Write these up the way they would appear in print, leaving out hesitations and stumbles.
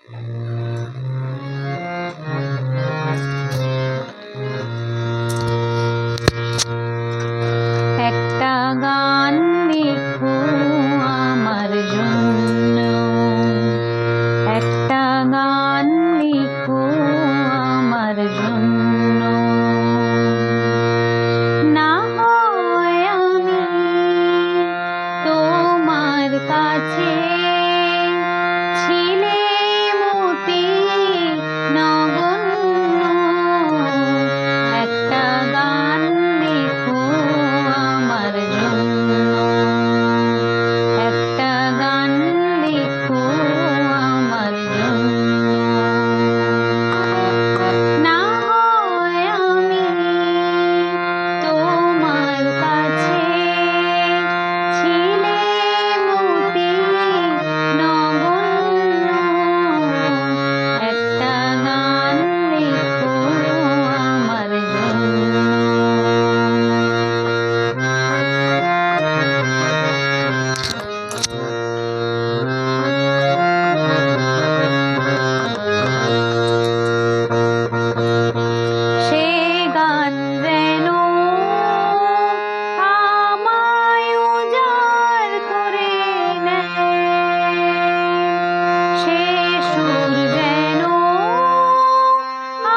একটা গান লিখো আমার জন্য, একটা গান লিখো আমার জন্য। না হয় আমি তোমার কাছে ছিলে মতি নগণ্য, একটা গান লিখো আমার জন্য, একটা গান লিখো আমার জন্য। না হয় আমি তোমার কাছে ছিলে মতি নগণ্য, একটা গান লিখো আমার জন্য। সে গান যেন আমায় উজাড় করে নেয়, সে সুর যেন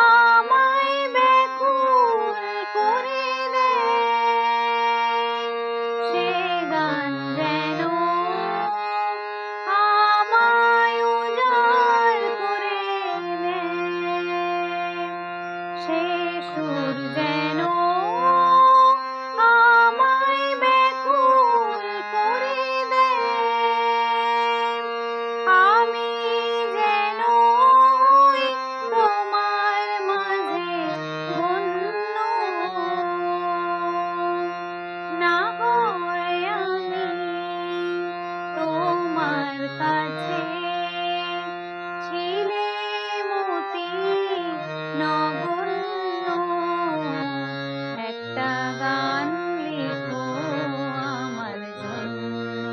আমায় ব্যাকুল করে দেয়, সে গান যেন আমায় উজাড় করে দেয়, সে সুর যেন আমায় ব্যাকুল করে দেয়। আমি যেন হই তোমার মাঝে ধন্য, না হয় আমি তোমার কাছে ছিলে মতি নগণ্য, একটা গান লিখো আমার জন্য।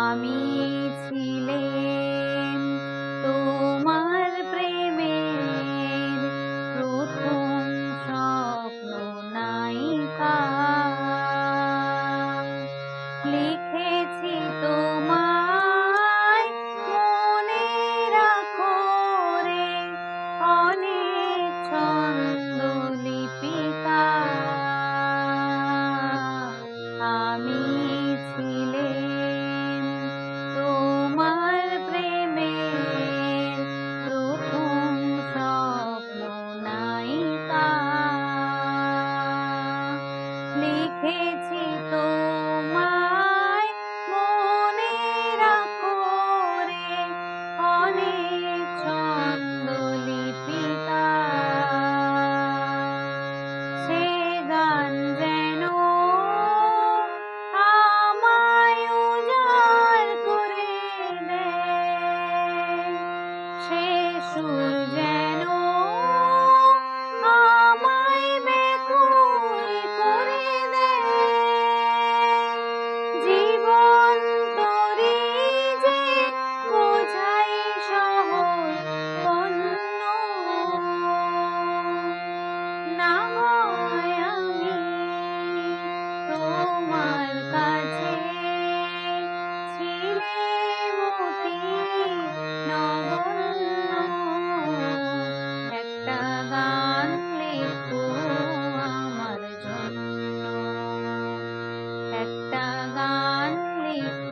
আমি ছিলেম তোমার প্রেমের প্রথম স্বপ্ন নায়িকা, লিখেছি তোমায় মনে রাখো রে অনেক ছন্দ লিপিকা। আমি ছিলেম তোমার প্রেমের প্রথম স্বপ্ন নায়িকা, লিখেছি তোমায় মনে রাখো রে অনেক ছন্দ লিপিকা। সে গান যেন আমায় উজাড় করে দেয়, সে সুর যেন আমায় ব্যাকুল করে দেয়। জীবন তরি যে বোঝাই সহজ পণ্য, না হয় আমি তোমার কাছে ছিলে মতি নগণ্য, একটা গান লিখো আমার জন্য, একটা গান লিখো।